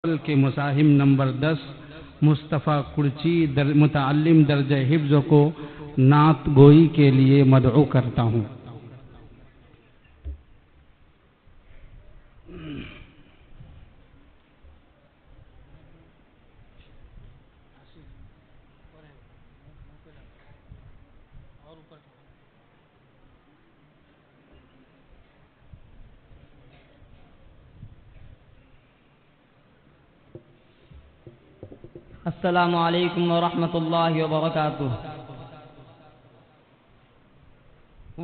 کے مساہم نمبر 10 مصطفیٰ کرچی متعلم درجہ حفظ کو نعت گوئی کے لیے مدعو کرتا ہوں۔ السلام علیکم ورحمۃ اللہ وبرکاتہ۔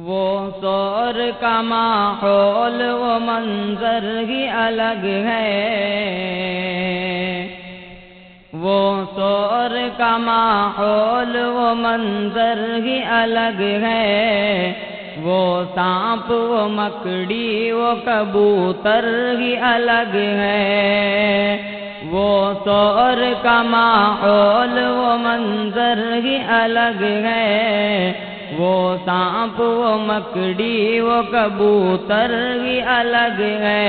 وہ سور کا ماحول وہ منظر ہی الگ ہے، وہ سور کا ماحول وہ منظر ہی الگ ہے، وہ سانپ وہ مکڑی وہ کبوتر ہی الگ ہے، وہ سور کا ماحول وہ منظر ہی الگ ہے، وہ سانپ وہ مکڑی وہ کبوتر بھی الگ ہے۔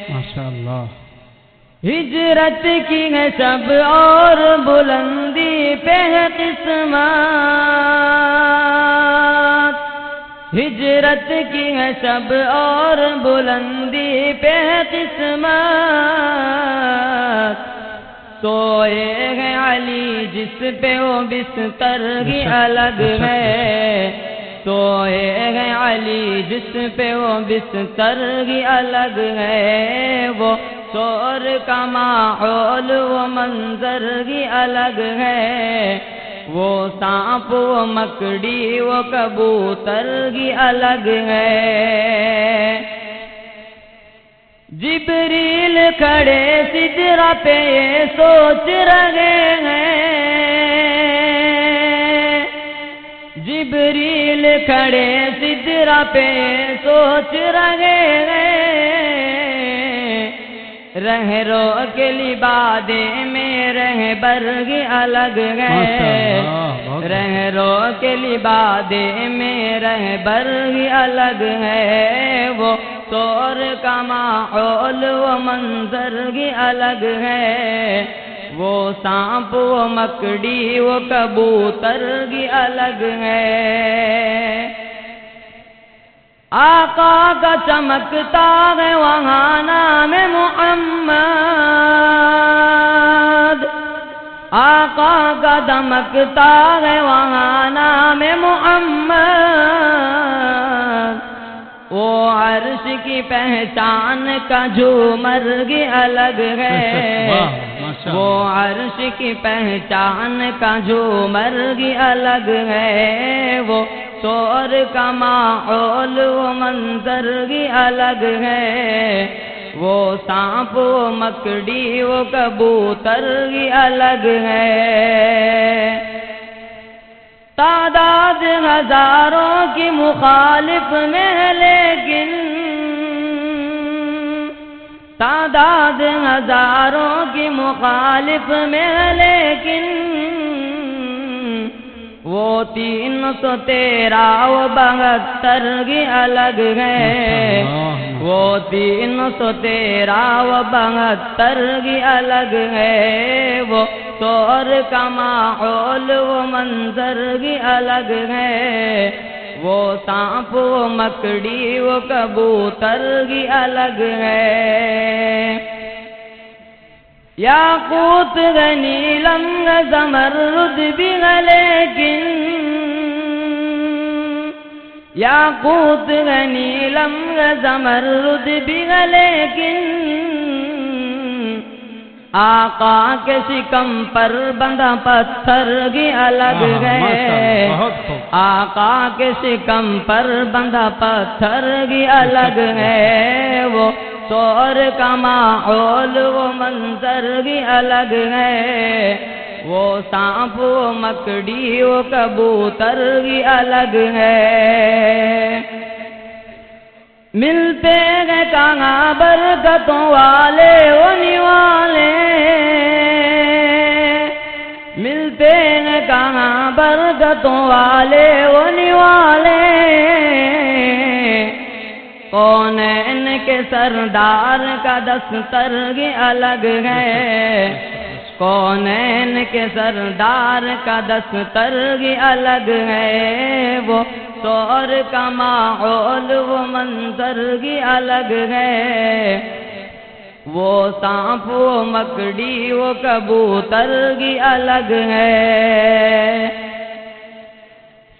ماشاءاللہ۔ ہجرت کی ہے سب اور بلندی پہ ہے قسمت، ہجرت کی ہے سب اور بلندی پہ ہے قسمت، سوئے ہے علی جس پہ وہ بستر ہی الگ ہے، سوئے ہے علی جس پہ وہ بستر ہی الگ ہے، وہ سور کا ماحول وہ منظر ہی الگ ہے، وہ سانپ وہ مکڑی وہ کبوتر ہی الگ ہے۔ جبریل کھڑے سدرہ پہ یہ سوچ رہے ہیں، جبریل کھڑے سدرہ پہ یہ سوچ رہے ہیں، رہرو کے لبادے میں رہبر ہی الگ ہے، رہرو کے لبادے میں رہبر ہی الگ ہے، وہ سور کا ماحول وہ منظر ہی الگ ہے، وہ سانپ وہ مکڑی وہ کبوتر ہی الگ ہے۔ آقا کا چمکتا ہے وہاں نام محمد، آقا کا دمکتا ہے وہاں نام محمد، وہ عرش کی پہچان کا جھومر ہی الگ ہے، وہ عرش کی پہچان کا جھومر ہی الگ ہے، وہ سور کا ماحول وہ منظر ہی الگ ہے، وہ سانپ وہ مکڑی وہ کبوتر ہی الگ ہے۔ تعداد ہزاروں کی مخالف میں لیکن، تعداد ہزاروں کی مخالف میں لیکن، وہ 313 وہ 72 ہی الگ ہے، وہ 313 وہ 72 ہی الگ ہے، وہ سور کا ماحول وہ منظر ہی الگ ہے، وہ سانپ وہ مکڑی وہ کبوتر ہی الگ ہے۔ یاقوت ہے نیلم زمرد بھی ہے لیکن، یاقوت ہے نیلم زمرد بھی ہے لیکن، آقا کے شکم پر بندھا پتھر ہی الگ ہے، آقا کے شکم پر بندھا پتھر ہی الگ ہے، وہ سور کا ماحول وہ منظر ہی الگ ہے، وہ سانپ وہ مکڑی وہ کبوتر ہی الگ ہے۔ ملتے ہیں کہاں برکتوں والے وہ نوالے، ملتے ہیں کہاں برکتوں والے وہ نوالے، کونین کے سردار کا دستر ہی الگ ہے، کونین کے سردار کا دستر ہی الگ ہے، وہ طور کا ماحول وہ منظر ہی الگ ہے، وہ سانپ وہ مکڑی وہ کبوتر ہی الگ ہے،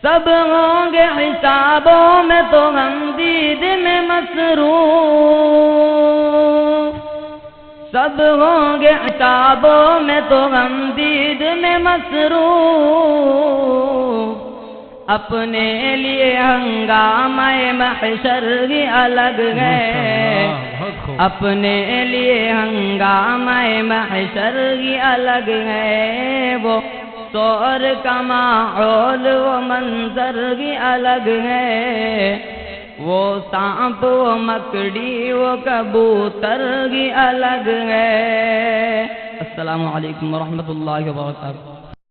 سب ہوں گے حسابوں میں تو ہم دید میں مصروف، سب ہوں گے حسابوں میں تو ہم دید میں مصروف، اپنے لیے ہنگامہ محشر ہی الگ ہے، اپنے لیے ہنگامہ محشر ہی الگ ہے، وہ طور کا ماحول وہ منظر ہی الگ ہے، وہ سانپ وہ مکڑی وہ کبوتر ہی الگ ہے۔ السلام علیکم ورحمۃ اللہ وبرکاتہ۔